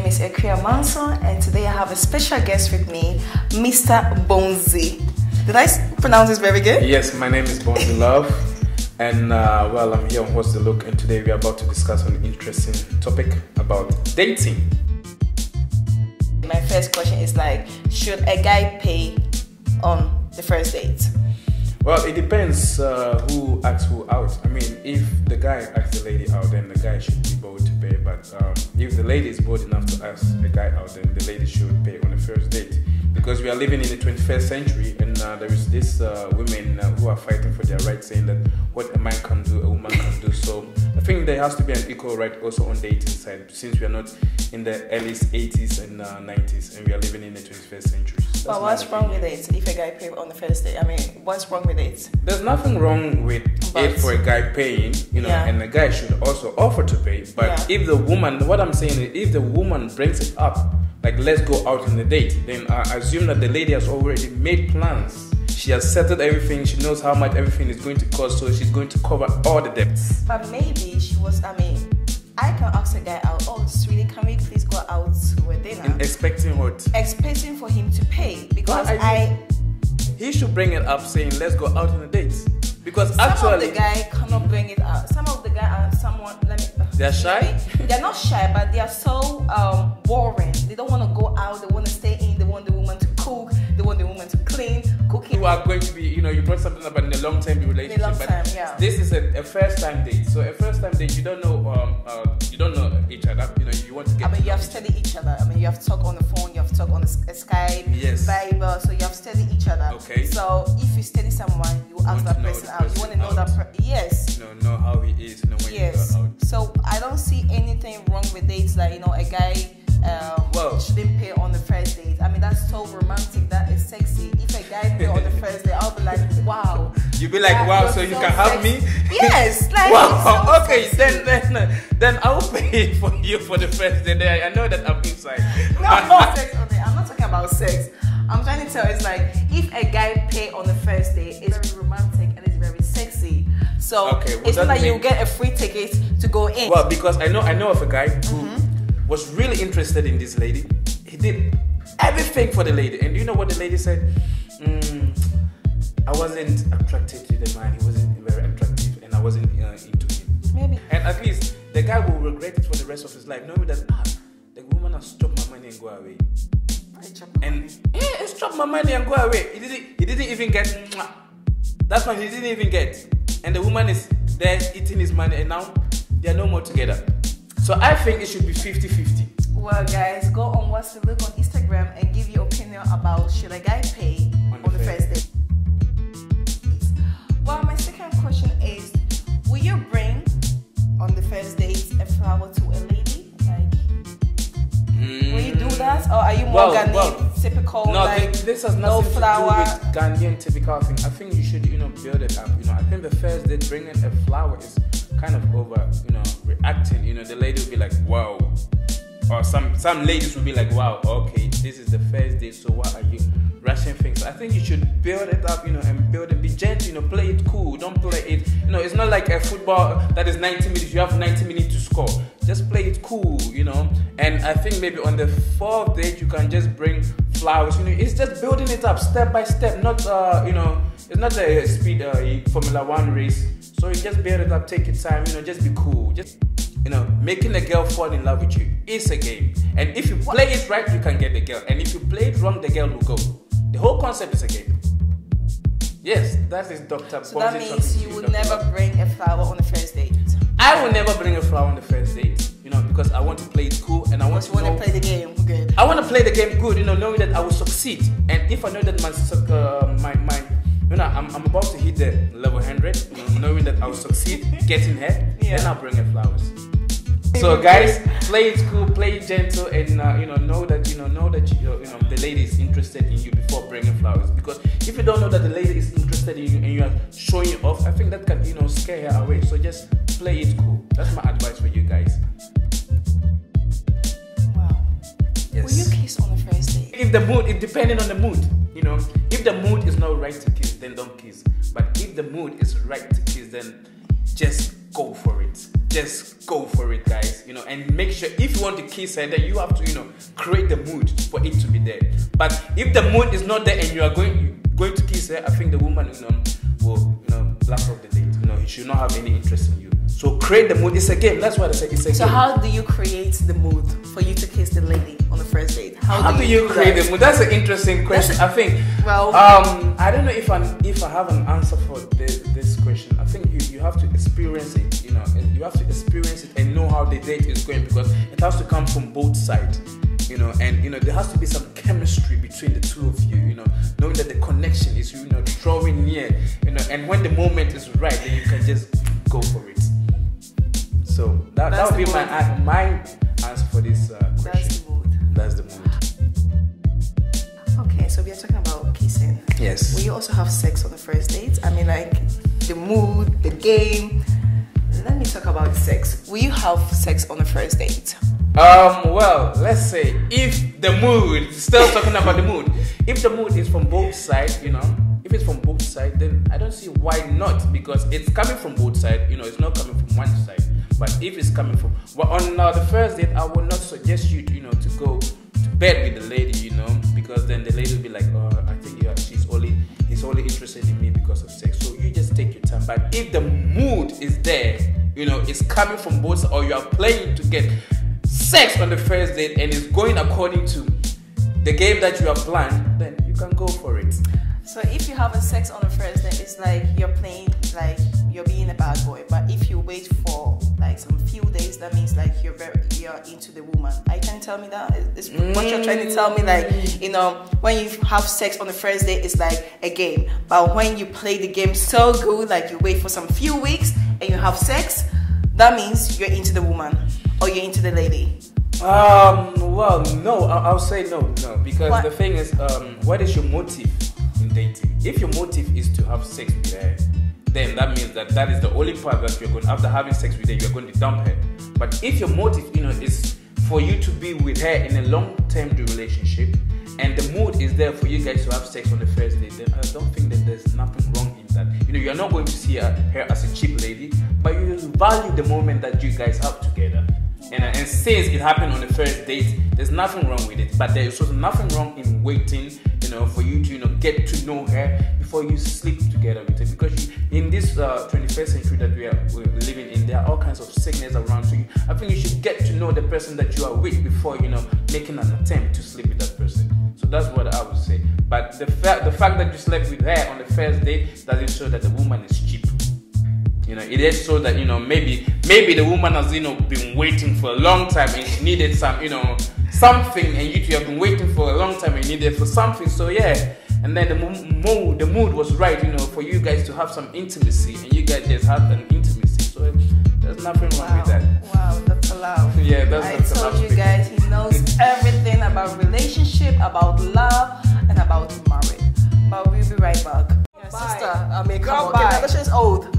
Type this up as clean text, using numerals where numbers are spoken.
name is Akua Manso, and today I have a special guest with me, Mr. Bonzy. Did I pronounce this very good? Yes, my name is Bonzy Love, and well, I'm here on What's the Look, and today we are about to discuss an interesting topic about dating. My first question is like, should a guy pay on the first date? Well, it depends who asks who out. I mean, if the guy asks the lady out, then the guy should be bold to pay. But if the lady is bold enough to ask the guy out, then the lady should pay on the first date. Because we are living in the 21st century, and there is this women who are fighting for their rights, saying that what a man can do, a woman can do. So I think there has to be an equal right also on dating side, since we are not in the early 80s and 90s, and we are living in the 21st century. So but what's wrong with it if a guy pays on the first date? I mean, what's wrong with it? There's nothing wrong with it for a guy paying, you know, and the guy should also offer to pay. But if the woman, what I'm saying is, if the woman brings it up, like let's go out on a date, then I assume that the lady has already made plans. She has settled everything. She knows how much everything is going to cost, so she's going to cover all the debts. But maybe she was, I can ask a guy out, oh sweetie, can we please go out to a dinner? And expecting what? Expecting for him to pay, because he should bring it up saying let's go out on a date. Because some actually of the guy cannot bring it up. Some of the guy are someone, they're shy? They're not shy, but they are so boring. They don't want to go out, they want to stay in, they want the woman to cook, they want the woman to clean, cooking. You are going to be, you know, you brought something up in a long-term relationship. In a long time, yeah. This is a first-time date. So a first-time date, you don't know each other. You know, you want to get. You have studied each other. You have talked on the phone, you have talked on the Skype, Viber. So you have studied each other. Okay. So if you study someone, you ask that person out. You want to know that person. Yes. Know how he is. Know when you go out. So I don't see anything wrong with dates that a guy shouldn't pay on the first date. That's so romantic. That is sexy. If a guy pay on the first date, I'll be like, wow. You'll be like, wow, so you can have me? Yes. Like, wow. So okay, then I will pay for you for the first date. I know that I'm inside. No, sex on it. I'm not talking about sex. I'm trying to tell, it's like, if a guy pay on the first date, it's very romantic and it's very sexy. So it's not like you get a free ticket to go in. Well, because I know of a guy who was really interested in this lady. He did everything for the lady, and you know what the lady said? I wasn't attracted to the man. He wasn't very attractive, and I wasn't into him. Maybe. And at least the guy will regret it for the rest of his life, knowing that the woman has chopped my money and go away. It's chopped my money and go away. He didn't even get. That's why he didn't even get. And the woman is there eating his money, and now they are no more together. So I think it should be 50-50. Well, guys, go on What's the Look on Instagram and give your opinion about should a guy pay on the first date. Well, my second question is, will you bring on the first date a flower to a lady? Will you do that, or are you more Ghanaian typical? No, this has nothing to do with Ghanaian typical thing. I think you should, build it up. I think the first date bringing a flower is kind of over, reacting. The lady will be like, wow. Or some ladies will be like, wow, okay, this is the first date, so why are you rushing things? I think you should build it up, and build it, be gentle, play it cool. Don't play it, it's not like a football that is 90 minutes, you have 90 minutes to score. Just play it cool, And I think maybe on the fourth date, you can just bring flowers, It's just building it up step by step, not, it's not a speed Formula 1 race. So you just build it up, take your time, just be cool. Just, making a girl fall in love with you is a game. And if you play it right, you can get the girl. And if you play it wrong, the girl will go. The whole concept is a game. Yes, that is Dr. So that means you will never bring a flower on the first date? I will never bring a flower on the first date, because I want to play it cool and I want to play the game good. I want to play the game good, knowing that I will succeed. And if I know that I'm about to hit the level 100, knowing that I will succeed getting her, then I'll bring her flowers. So guys, play it cool, play it gentle, and know that the lady is interested in you before bringing flowers. Because if you don't know that the lady is interested in you and you are showing it off, I think that can scare her away. So just play it cool. That's my advice for you guys. Wow. Yes. Will you kiss on the first date? If depending on the mood, if the mood is not right to kiss, then don't kiss. But if the mood is right to kiss, then just go for it. Just go for it, guys. You know, and make sure if you want to kiss her, then you have to, you know, create the mood for it to be there. But if the mood is not there and you are going to kiss her, I think the woman, you know, will, you know, blast off the date. You know, he should not have any interest in you. So create the mood. It's a game. That's what I say. It's a game. So how do you create the mood for you to kiss the lady on the first date? How do you create the mood? That's an interesting question. I think. Well, I don't know if I have an answer for this question. I think you have to experience it. You know, you have to experience it and know how the date is going, because it has to come from both sides. You know, and you know there has to be some chemistry between the two of you. You know, knowing that the connection is, you know, drawing near. You know, and when the moment is right, then you can just go for it. So that would be my answer for this question. That's the mood. Okay, so we are talking about kissing. Yes. Will you also have sex on the first date? I mean, like the mood, the game. Let me talk about sex. Will you have sex on the first date? Well, let's say if the mood, still talking about the mood, if the mood is from both sides, you know, if it's from both sides, then I don't see why not, because it's coming from both sides, you know, it's not coming from one side. But if it's coming from, well, on the first date, I will not suggest you, you know, to go to bed with the lady, you know, because then the lady will be like, oh, I think he's only interested in me because of sex. So you just take your time. But if the mood is there, you know, it's coming from both sides, or you are playing to get sex on the first date and it's going according to the game that you have planned, then you can go for it. So if you have a sex on the first date, it's like you're playing, like you're being a bad boy. But if you wait for like some few days, that means like you're into the woman. Are you trying to tell me that? Is what you're trying to tell me? Like, you know, when you have sex on the first date, it's like a game. But when you play the game so good, like you wait for some few weeks and you have sex, that means you're into the woman or you're into the lady. Well, no, I'll say no, because the thing is, what is your motive in dating? If your motive is to have sex with her, then that means that is the only part that you're going, after having sex with her, you're going to dump her. But if your motive, you know, is for you to be with her in a long-term relationship, and the mood is there for you guys to have sex on the first date, then I don't think that there's nothing wrong in that. You know, you're not going to see her as a cheap lady, but you value the moment that you guys have together. And since it happened on the first date, there's nothing wrong with it. But there's also nothing wrong in waiting, you know, for you to, you know, get to know her before you sleep together with her. Because in this 21st century that we're living in, there are all kinds of sickness around. So I think you should get to know the person that you are with before, you know, making an attempt to sleep with that person. So that's what I would say. But the fact that you slept with her on the first date doesn't show that the woman is cheap. You know, it is so that, you know, maybe the woman has, you know, been waiting for a long time and she needed some, you know, something, and you two have been waiting for a long time and needed for something. So yeah, and then the mood was right, you know, for you guys to have some intimacy, and you guys just had an intimacy. So there's nothing wrong with that. Wow, that's allowed. Yeah, that's I told you guys, he knows everything about relationship, about love, and about marriage. But we'll be right back. Bye. Sister, I mean, come on, the generation is old.